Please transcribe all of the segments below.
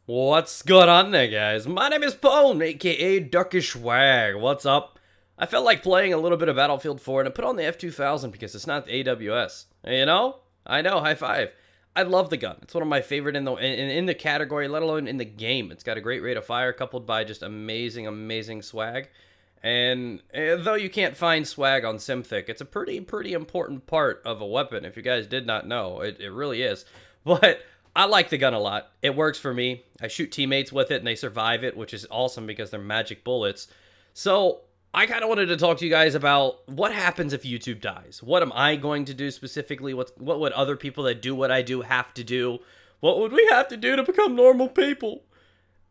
What's going on there, guys? My name is Bone, aka Duckish Wag. What's up? I felt like playing a little bit of Battlefield 4 and I put on the F2000 because it's not the AWS. You know? I know, high five. I love the gun. It's one of my favorite in the category, let alone in the game. It's got a great rate of fire coupled by just amazing swag. And though you can't find swag on Simthic, it's a pretty important part of a weapon. If you guys did not know, it really is. But I like the gun a lot. It works for me. I shoot teammates with it and they survive it, which is awesome because they're magic bullets. So I kind of wanted to talk to you guys about what happens if YouTube dies. What am I going to do specifically? What would other people that do what I do have to do? What would we have to do to become normal people?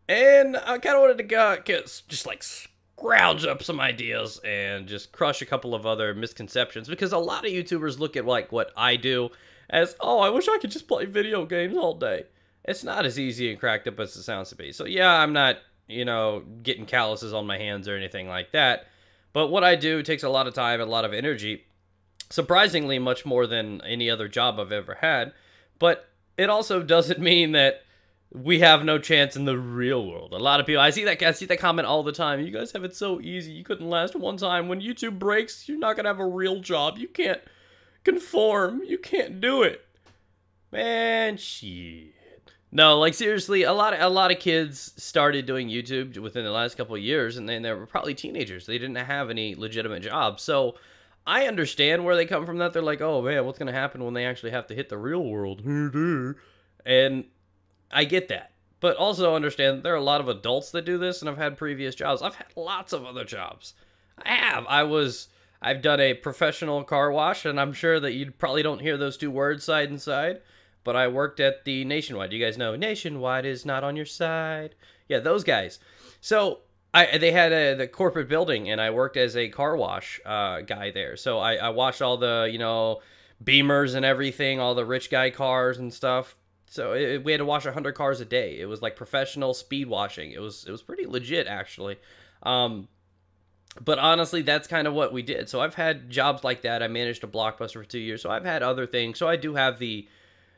And I kind of wanted to just like scrounge up some ideas and just crush a couple of other misconceptions, because a lot of YouTubers look at like what I do as, oh, I wish I could just play video games all day. It's not as easy and cracked up as it sounds to be. So yeah, I'm not, you know, getting calluses on my hands or anything like that. But what I do takes a lot of time and a lot of energy. Surprisingly, much more than any other job I've ever had. But it also doesn't mean that we have no chance in the real world. A lot of people, I see that comment all the time. You guys have it so easy. You couldn't last one time. When YouTube breaks, you're not gonna have a real job. You can't conform. You can't do it. Man, shit. No, like seriously, a lot of kids started doing YouTube within the last couple of years, and then they were probably teenagers. They didn't have any legitimate jobs. So I understand where they come from. That they're like, oh man, what's gonna happen when they actually have to hit the real world? And I get that. But also understand there are a lot of adults that do this, and I've had previous jobs. I've had lots of other jobs. I've done a professional car wash, and I'm sure that you probably don't hear those two words side and side, but I worked at the Nationwide. You guys know Nationwide is not on your side. Yeah, those guys. So they had the corporate building, and I worked as a car wash guy there. So I washed all the, you know, Beamers and everything, all the rich guy cars and stuff. So we had to wash 100 cars a day. It was like professional speed washing. It was pretty legit, actually. But honestly, that's kind of what we did. So I've had jobs like that. I managed a Blockbuster for 2 years. So I've had other things. So I do have the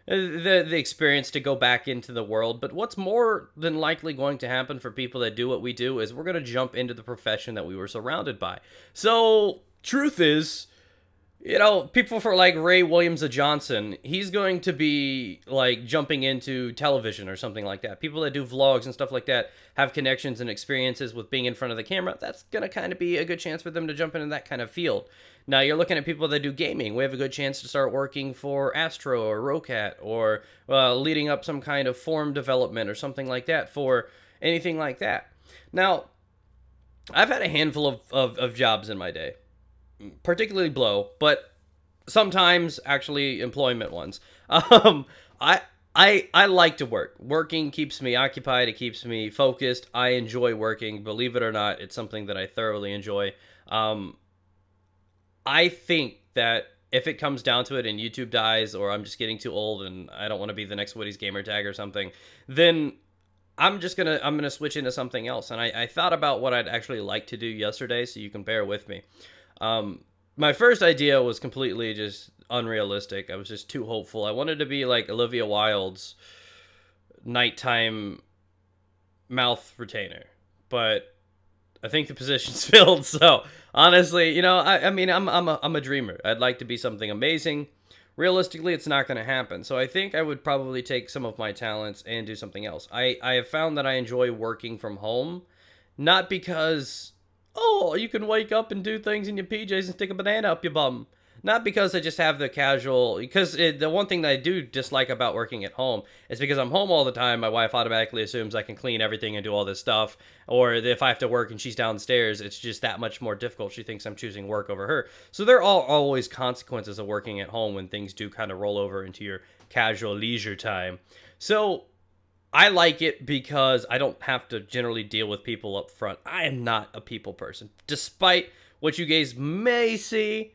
experience to go back into the world. But what's more than likely going to happen for people that do what we do is we're going to jump into the profession that we were surrounded by. So truth is, you know, people for like Ray Williams of Johnson, he's going to be like jumping into television or something like that. People that do vlogs and stuff like that have connections and experiences with being in front of the camera. That's going to kind of be a good chance for them to jump into that kind of field. Now, you're looking at people that do gaming. We have a good chance to start working for Astro or Rocat, or leading up some kind of form development or something like that for anything like that. Now, I've had a handful of jobs in my day. Particularly blow, but sometimes actually employment ones. I like to work. Working keeps me occupied. It keeps me focused. I enjoy working. Believe it or not, it's something that I thoroughly enjoy. I think that if it comes down to it and YouTube dies, or I'm just getting too old and I don't want to be the next Woody's gamer tag or something, then I'm gonna switch into something else. And I thought about what I'd actually like to do yesterday, so you can bear with me. My first idea was completely just unrealistic. I was just too hopeful. I wanted to be like Olivia Wilde's nighttime mouth retainer, but I think the position's filled. So honestly, you know, I mean, I'm a dreamer. I'd like to be something amazing. Realistically, it's not going to happen. So I think I would probably take some of my talents and do something else. I have found that I enjoy working from home, not because, oh, you can wake up and do things in your PJs and stick a banana up your bum. Not because I just have the casual, because the one thing that I do dislike about working at home is because I'm home all the time, my wife automatically assumes I can clean everything and do all this stuff. Or if I have to work and she's downstairs, it's just that much more difficult. She thinks I'm choosing work over her. So there are always consequences of working at home when things do kind of roll over into your casual leisure time. So I like it because I don't have to generally deal with people up front. I am not a people person. Despite what you guys may see,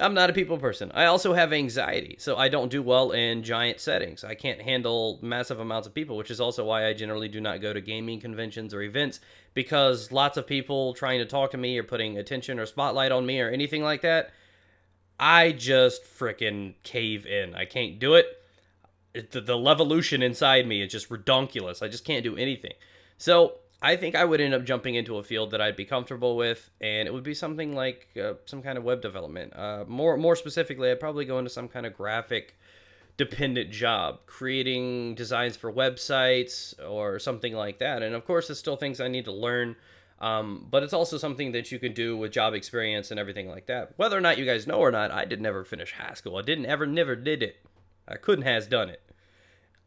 I'm not a people person. I also have anxiety, so I don't do well in giant settings. I can't handle massive amounts of people, which is also why I generally do not go to gaming conventions or events, because lots of people trying to talk to me or putting attention or spotlight on me or anything like that, I just frickin' cave in. I can't do it. the levolution inside me is just redonkulous. I just can't do anything. So I think I would end up jumping into a field that I'd be comfortable with, and it would be something like some kind of web development. More specifically, I'd probably go into some kind of graphic dependent job, creating designs for websites or something like that. And of course, it's still things I need to learn, but it's also something that you can do with job experience and everything like that. Whether or not you guys know or not, I did never finish high school. I never did it. I couldn't has done it.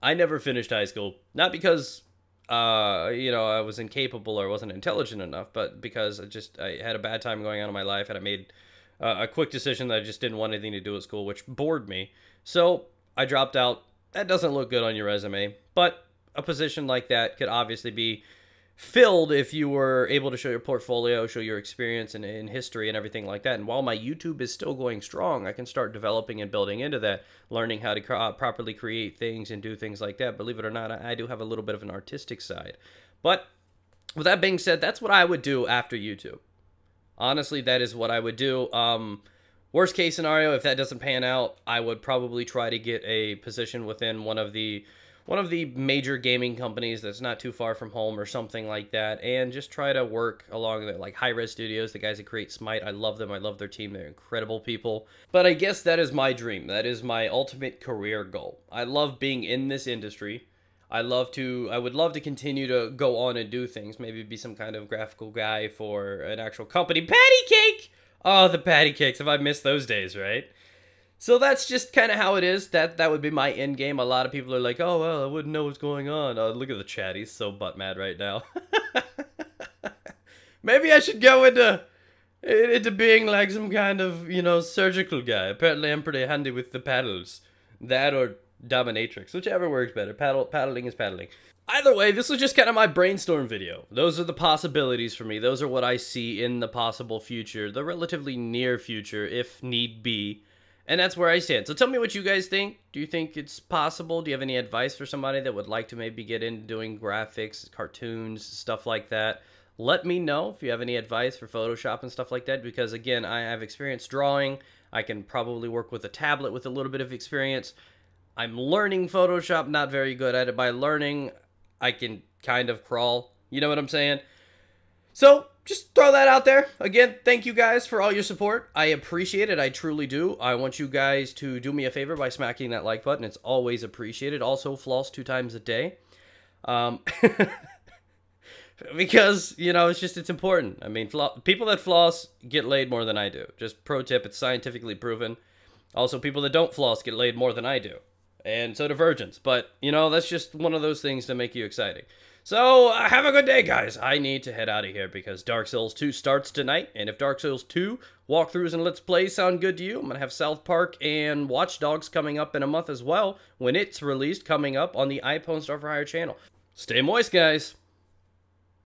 I never finished high school, not because you know, I was incapable or wasn't intelligent enough, but because I had a bad time going on in my life, and I made a quick decision that I just didn't want anything to do with school, which bored me. So I dropped out. That doesn't look good on your resume, but a position like that could obviously be filled if you were able to show your portfolio, show your experience in history and everything like that. And while my YouTube is still going strong, I can start developing and building into that, learning how to properly create things and do things like that. Believe it or not, I do have a little bit of an artistic side. But with that being said, that's what I would do after YouTube. Honestly, that is what I would do. Worst case scenario, if that doesn't pan out, I would probably try to get a position within one of the major gaming companies that's not too far from home or something like that, and just try to work along the, like, Hi-Res Studios, the guys that create Smite. I love them. I love their team. They're incredible people. But I guess that is my dream. That is my ultimate career goal. I love being in this industry. I would love to continue to go on and do things. Maybe be some kind of graphical guy for an actual company. Patty cake! Oh, the patty cakes. Have I missed those days, right? So that's just kind of how it is. That would be my end game. A lot of people are like, oh, well, I wouldn't know what's going on. Look at the chat. He's so butt mad right now. Maybe I should go into being like some kind of, you know, surgical guy. Apparently I'm pretty handy with the paddles. That or dominatrix, whichever works better. Paddling is paddling. Either way, this was just kind of my brainstorm video. Those are the possibilities for me. Those are what I see in the possible future, the relatively near future, if need be. And that's where I stand. So tell me what you guys think. Do you think it's possible? Do you have any advice for somebody that would like to maybe get into doing graphics, cartoons, stuff like that? Let me know if you have any advice for Photoshop and stuff like that, because again, I have experience drawing. I can probably work with a tablet with a little bit of experience. I'm learning Photoshop, not very good at it. By learning, I can kind of crawl. You know what I'm saying? So just throw that out there. Again, thank you guys for all your support. I appreciate it. I truly do. I want you guys to do me a favor by smacking that like button. It's always appreciated. Also, floss 2 times a day. Because, you know, it's important. I mean, people that floss get laid more than I do. Just pro tip, it's scientifically proven. Also, people that don't floss get laid more than I do. And so do virgins. But, you know, that's just one of those things to make you exciting. So, have a good day, guys. I need to head out of here because Dark Souls 2 starts tonight. And if Dark Souls 2 walkthroughs and Let's Plays sound good to you, I'm going to have South Park and Watchdogs coming up in a month as well, when it's released, coming up on the iPhone Star for Hire channel. Stay moist, guys.